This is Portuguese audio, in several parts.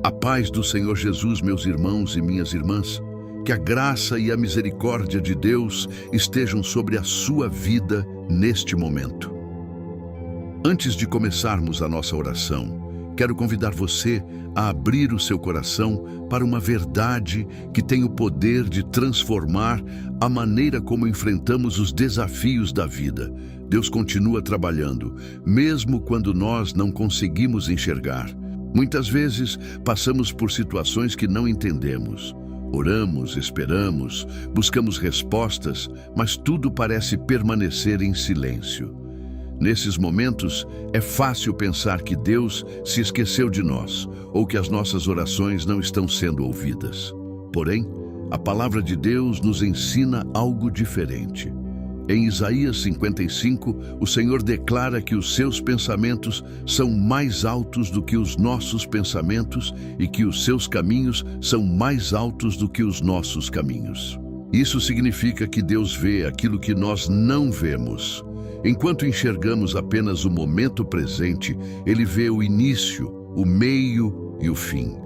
A paz do Senhor Jesus, meus irmãos e minhas irmãs, que a graça e a misericórdia de Deus estejam sobre a sua vida neste momento. Antes de começarmos a nossa oração, quero convidar você a abrir o seu coração para uma verdade que tem o poder de transformar a maneira como enfrentamos os desafios da vida. Deus continua trabalhando, mesmo quando nós não conseguimos enxergar. Muitas vezes passamos por situações que não entendemos. Oramos, esperamos, buscamos respostas, mas tudo parece permanecer em silêncio. Nesses momentos, é fácil pensar que Deus se esqueceu de nós ou que as nossas orações não estão sendo ouvidas. Porém, a palavra de Deus nos ensina algo diferente. Em Isaías 55, o Senhor declara que os seus pensamentos são mais altos do que os nossos pensamentos e que os seus caminhos são mais altos do que os nossos caminhos. Isso significa que Deus vê aquilo que nós não vemos. Enquanto enxergamos apenas o momento presente, Ele vê o início, o meio e o fim.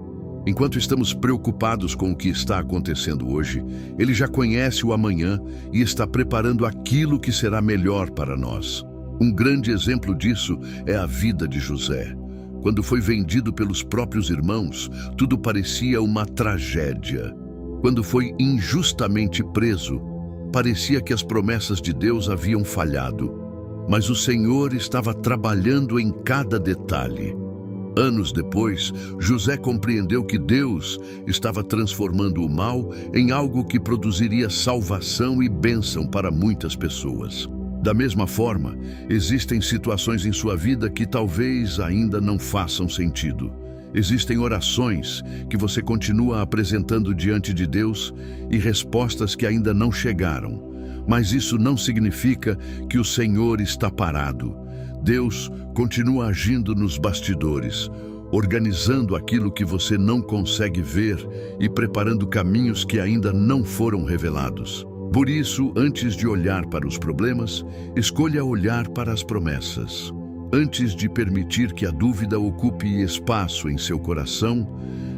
Enquanto estamos preocupados com o que está acontecendo hoje, Ele já conhece o amanhã e está preparando aquilo que será melhor para nós. Um grande exemplo disso é a vida de José. Quando foi vendido pelos próprios irmãos, tudo parecia uma tragédia. Quando foi injustamente preso, parecia que as promessas de Deus haviam falhado. Mas o Senhor estava trabalhando em cada detalhe. Anos depois, José compreendeu que Deus estava transformando o mal em algo que produziria salvação e bênção para muitas pessoas. Da mesma forma, existem situações em sua vida que talvez ainda não façam sentido. Existem orações que você continua apresentando diante de Deus e respostas que ainda não chegaram. Mas isso não significa que o Senhor está parado. Deus continua agindo nos bastidores, organizando aquilo que você não consegue ver e preparando caminhos que ainda não foram revelados. Por isso, antes de olhar para os problemas, escolha olhar para as promessas. Antes de permitir que a dúvida ocupe espaço em seu coração,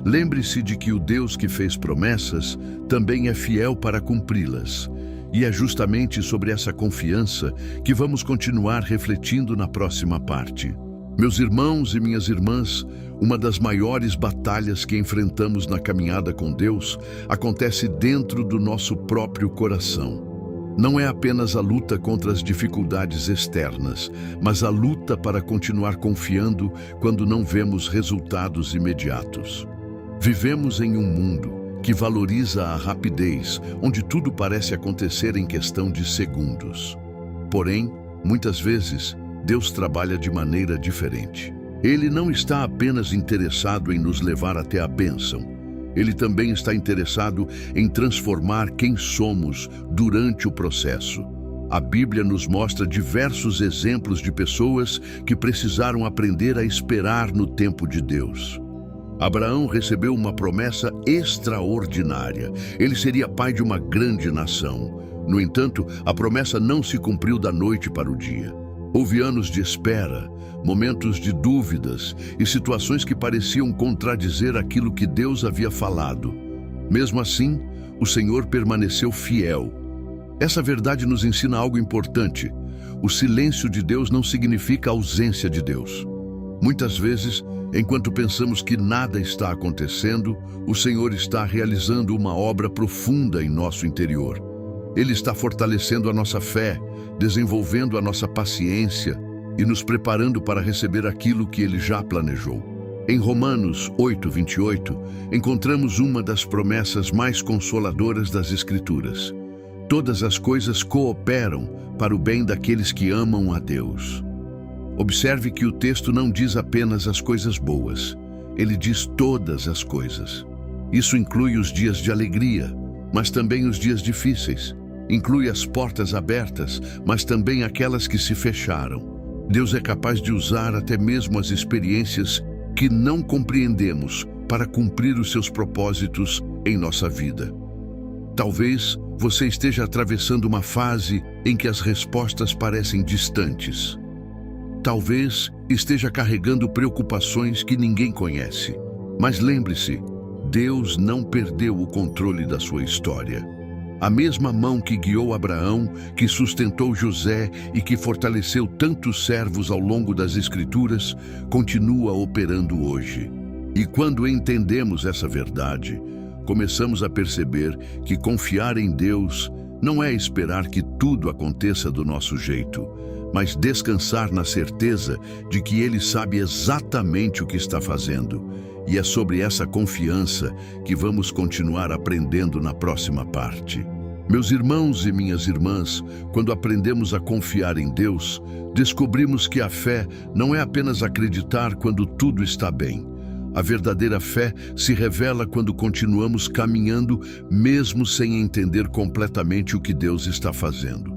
lembre-se de que o Deus que fez promessas também é fiel para cumpri-las. E é justamente sobre essa confiança que vamos continuar refletindo na próxima parte. Meus irmãos e minhas irmãs, uma das maiores batalhas que enfrentamos na caminhada com Deus acontece dentro do nosso próprio coração. Não é apenas a luta contra as dificuldades externas, mas a luta para continuar confiando quando não vemos resultados imediatos. Vivemos em um mundo que valoriza a rapidez, onde tudo parece acontecer em questão de segundos. Porém, muitas vezes, Deus trabalha de maneira diferente. Ele não está apenas interessado em nos levar até a bênção. Ele também está interessado em transformar quem somos durante o processo. A Bíblia nos mostra diversos exemplos de pessoas que precisaram aprender a esperar no tempo de Deus. Abraão recebeu uma promessa extraordinária. Ele seria pai de uma grande nação. No entanto, a promessa não se cumpriu da noite para o dia. Houve anos de espera, momentos de dúvidas e situações que pareciam contradizer aquilo que Deus havia falado. Mesmo assim, o Senhor permaneceu fiel. Essa verdade nos ensina algo importante. O silêncio de Deus não significa ausência de Deus. Muitas vezes, enquanto pensamos que nada está acontecendo, o Senhor está realizando uma obra profunda em nosso interior. Ele está fortalecendo a nossa fé, desenvolvendo a nossa paciência e nos preparando para receber aquilo que Ele já planejou. Em Romanos 8:28, encontramos uma das promessas mais consoladoras das Escrituras. Todas as coisas cooperam para o bem daqueles que amam a Deus. Observe que o texto não diz apenas as coisas boas, ele diz todas as coisas. Isso inclui os dias de alegria, mas também os dias difíceis. Inclui as portas abertas, mas também aquelas que se fecharam. Deus é capaz de usar até mesmo as experiências que não compreendemos para cumprir os seus propósitos em nossa vida. Talvez você esteja atravessando uma fase em que as respostas parecem distantes. Talvez esteja carregando preocupações que ninguém conhece. Mas lembre-se, Deus não perdeu o controle da sua história. A mesma mão que guiou Abraão, que sustentou José e que fortaleceu tantos servos ao longo das Escrituras, continua operando hoje. E quando entendemos essa verdade, começamos a perceber que confiar em Deus não é esperar que tudo aconteça do nosso jeito, mas descansar na certeza de que Ele sabe exatamente o que está fazendo. E é sobre essa confiança que vamos continuar aprendendo na próxima parte. Meus irmãos e minhas irmãs, quando aprendemos a confiar em Deus, descobrimos que a fé não é apenas acreditar quando tudo está bem. A verdadeira fé se revela quando continuamos caminhando, mesmo sem entender completamente o que Deus está fazendo.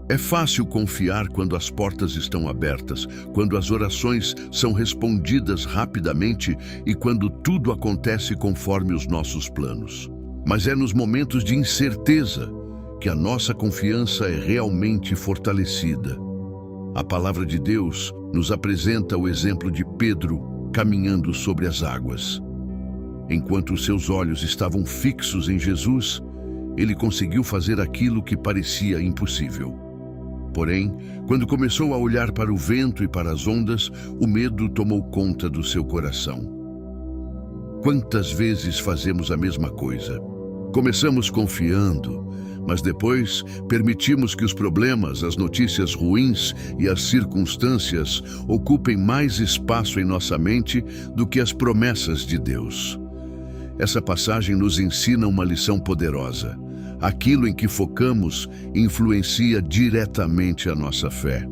É fácil confiar quando as portas estão abertas, quando as orações são respondidas rapidamente e quando tudo acontece conforme os nossos planos. Mas é nos momentos de incerteza que a nossa confiança é realmente fortalecida. A palavra de Deus nos apresenta o exemplo de Pedro caminhando sobre as águas. Enquanto os seus olhos estavam fixos em Jesus, ele conseguiu fazer aquilo que parecia impossível. Porém, quando começou a olhar para o vento e para as ondas, o medo tomou conta do seu coração. Quantas vezes fazemos a mesma coisa? Começamos confiando, mas depois permitimos que os problemas, as notícias ruins e as circunstâncias ocupem mais espaço em nossa mente do que as promessas de Deus. Essa passagem nos ensina uma lição poderosa. Aquilo em que focamos influencia diretamente a nossa fé.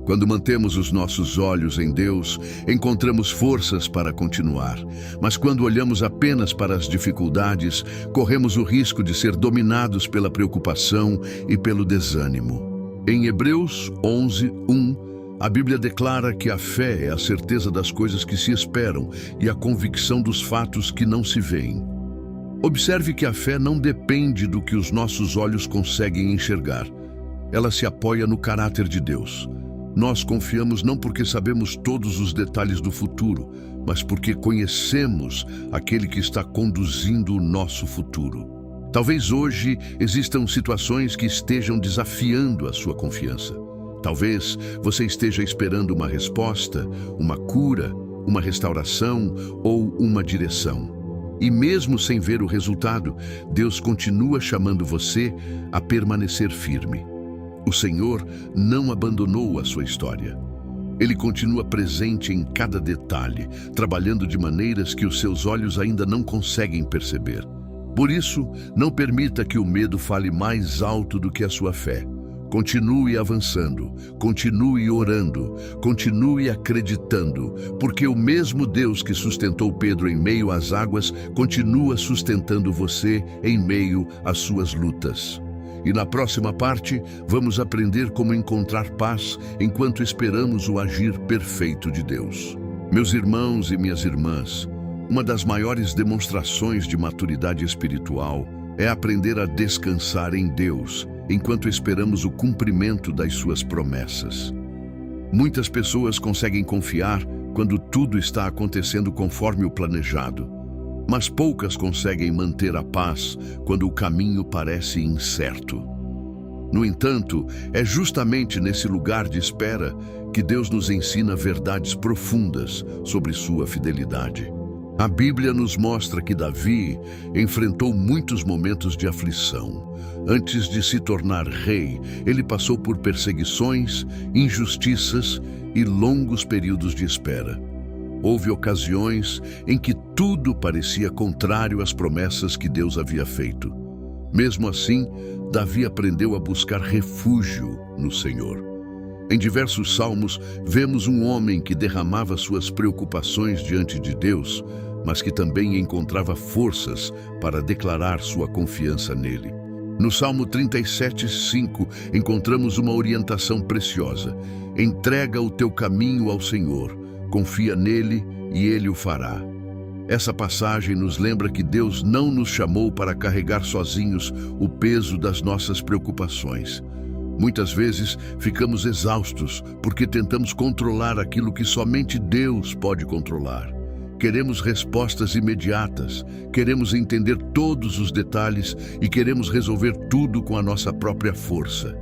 Quando mantemos os nossos olhos em Deus, encontramos forças para continuar. Mas quando olhamos apenas para as dificuldades, corremos o risco de ser dominados pela preocupação e pelo desânimo. Em Hebreus 11:1, a Bíblia declara que a fé é a certeza das coisas que se esperam e a convicção dos fatos que não se veem. Observe que a fé não depende do que os nossos olhos conseguem enxergar. Ela se apoia no caráter de Deus. Nós confiamos não porque sabemos todos os detalhes do futuro, mas porque conhecemos aquele que está conduzindo o nosso futuro. Talvez hoje existam situações que estejam desafiando a sua confiança. Talvez você esteja esperando uma resposta, uma cura, uma restauração ou uma direção. E mesmo sem ver o resultado, Deus continua chamando você a permanecer firme. O Senhor não abandonou a sua história. Ele continua presente em cada detalhe, trabalhando de maneiras que os seus olhos ainda não conseguem perceber. Por isso, não permita que o medo fale mais alto do que a sua fé. Continue avançando, continue orando, continue acreditando, porque o mesmo Deus que sustentou Pedro em meio às águas continua sustentando você em meio às suas lutas. E na próxima parte, vamos aprender como encontrar paz enquanto esperamos o agir perfeito de Deus. Meus irmãos e minhas irmãs, uma das maiores demonstrações de maturidade espiritual é aprender a descansar em Deus, enquanto esperamos o cumprimento das suas promessas. Muitas pessoas conseguem confiar quando tudo está acontecendo conforme o planejado, mas poucas conseguem manter a paz quando o caminho parece incerto. No entanto, é justamente nesse lugar de espera que Deus nos ensina verdades profundas sobre sua fidelidade. A Bíblia nos mostra que Davi enfrentou muitos momentos de aflição. Antes de se tornar rei, ele passou por perseguições, injustiças e longos períodos de espera. Houve ocasiões em que tudo parecia contrário às promessas que Deus havia feito. Mesmo assim, Davi aprendeu a buscar refúgio no Senhor. Em diversos salmos, vemos um homem que derramava suas preocupações diante de Deus, mas que também encontrava forças para declarar sua confiança nele. No Salmo 37:5, encontramos uma orientação preciosa. Entrega o teu caminho ao Senhor, confia nele e ele o fará. Essa passagem nos lembra que Deus não nos chamou para carregar sozinhos o peso das nossas preocupações. Muitas vezes ficamos exaustos porque tentamos controlar aquilo que somente Deus pode controlar. Queremos respostas imediatas, queremos entender todos os detalhes e queremos resolver tudo com a nossa própria força.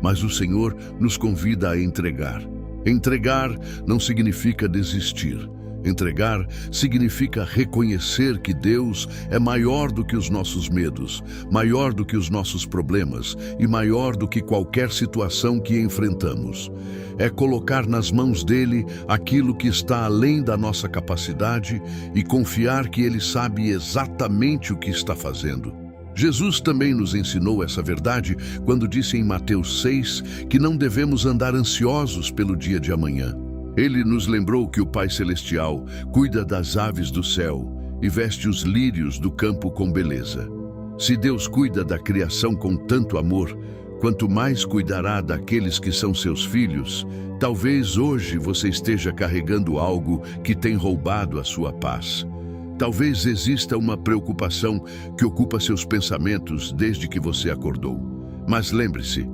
Mas o Senhor nos convida a entregar. Entregar não significa desistir. Entregar significa reconhecer que Deus é maior do que os nossos medos, maior do que os nossos problemas e maior do que qualquer situação que enfrentamos. É colocar nas mãos dele aquilo que está além da nossa capacidade e confiar que ele sabe exatamente o que está fazendo. Jesus também nos ensinou essa verdade quando disse em Mateus 6 que não devemos andar ansiosos pelo dia de amanhã. Ele nos lembrou que o Pai Celestial cuida das aves do céu e veste os lírios do campo com beleza. Se Deus cuida da criação com tanto amor, quanto mais cuidará daqueles que são seus filhos. Talvez hoje você esteja carregando algo que tem roubado a sua paz. Talvez exista uma preocupação que ocupa seus pensamentos desde que você acordou. Mas lembre-se,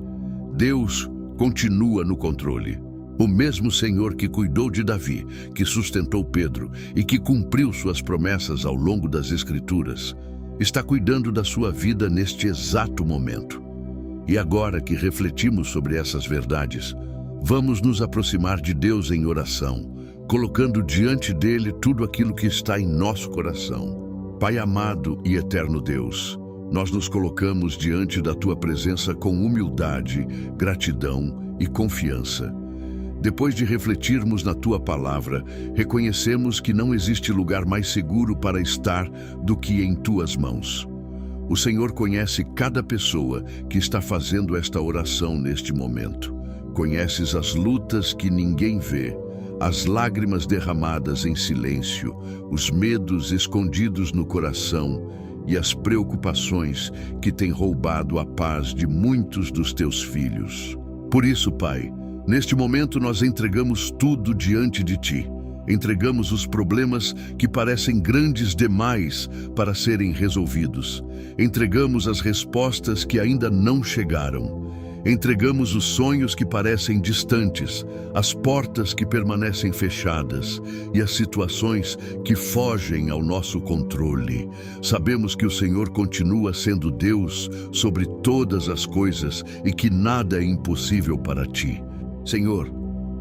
Deus continua no controle. O mesmo Senhor que cuidou de Davi, que sustentou Pedro e que cumpriu suas promessas ao longo das Escrituras, está cuidando da sua vida neste exato momento. E agora que refletimos sobre essas verdades, vamos nos aproximar de Deus em oração, colocando diante dele tudo aquilo que está em nosso coração. Pai amado e eterno Deus, nós nos colocamos diante da tua presença com humildade, gratidão e confiança. Depois de refletirmos na tua palavra, reconhecemos que não existe lugar mais seguro para estar do que em tuas mãos. O Senhor conhece cada pessoa que está fazendo esta oração neste momento. Conheces as lutas que ninguém vê, as lágrimas derramadas em silêncio, os medos escondidos no coração e as preocupações que têm roubado a paz de muitos dos teus filhos. Por isso, Pai, neste momento nós entregamos tudo diante de Ti. Entregamos os problemas que parecem grandes demais para serem resolvidos. Entregamos as respostas que ainda não chegaram. Entregamos os sonhos que parecem distantes, as portas que permanecem fechadas e as situações que fogem ao nosso controle. Sabemos que o Senhor continua sendo Deus sobre todas as coisas e que nada é impossível para Ti. Senhor,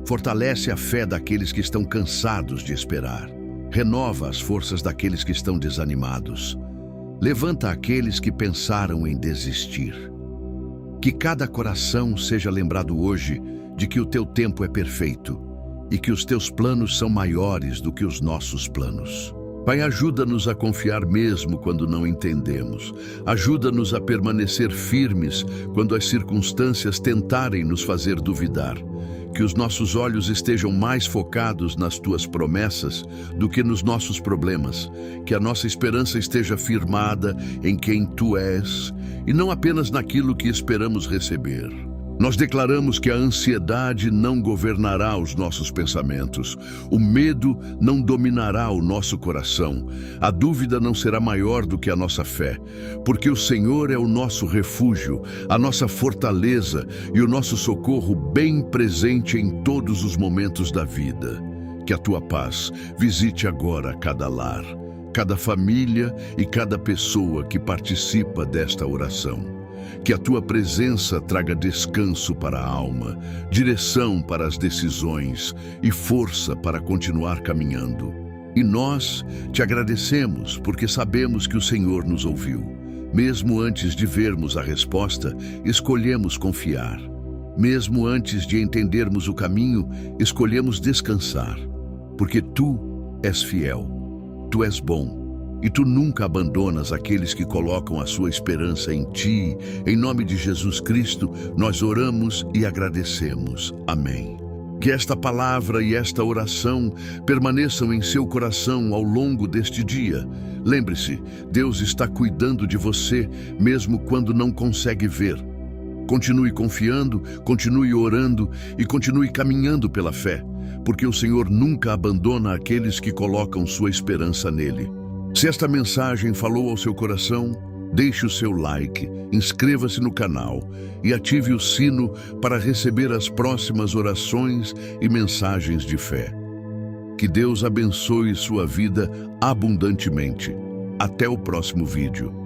fortalece a fé daqueles que estão cansados de esperar. Renova as forças daqueles que estão desanimados. Levanta aqueles que pensaram em desistir. Que cada coração seja lembrado hoje de que o teu tempo é perfeito e que os teus planos são maiores do que os nossos planos. Pai, ajuda-nos a confiar mesmo quando não entendemos. Ajuda-nos a permanecer firmes quando as circunstâncias tentarem nos fazer duvidar. Que os nossos olhos estejam mais focados nas tuas promessas do que nos nossos problemas. Que a nossa esperança esteja firmada em quem tu és e não apenas naquilo que esperamos receber. Nós declaramos que a ansiedade não governará os nossos pensamentos, o medo não dominará o nosso coração, a dúvida não será maior do que a nossa fé, porque o Senhor é o nosso refúgio, a nossa fortaleza e o nosso socorro bem presente em todos os momentos da vida. Que a tua paz visite agora cada lar, cada família e cada pessoa que participa desta oração. Que a tua presença traga descanso para a alma, direção para as decisões e força para continuar caminhando. E nós te agradecemos porque sabemos que o Senhor nos ouviu. Mesmo antes de vermos a resposta, escolhemos confiar. Mesmo antes de entendermos o caminho, escolhemos descansar. Porque tu és fiel, tu és bom. E tu nunca abandonas aqueles que colocam a sua esperança em ti. Em nome de Jesus Cristo, nós oramos e agradecemos. Amém. Que esta palavra e esta oração permaneçam em seu coração ao longo deste dia. Lembre-se, Deus está cuidando de você, mesmo quando não consegue ver. Continue confiando, continue orando e continue caminhando pela fé, porque o Senhor nunca abandona aqueles que colocam sua esperança nele. Se esta mensagem falou ao seu coração, deixe o seu like, inscreva-se no canal e ative o sino para receber as próximas orações e mensagens de fé. Que Deus abençoe sua vida abundantemente. Até o próximo vídeo.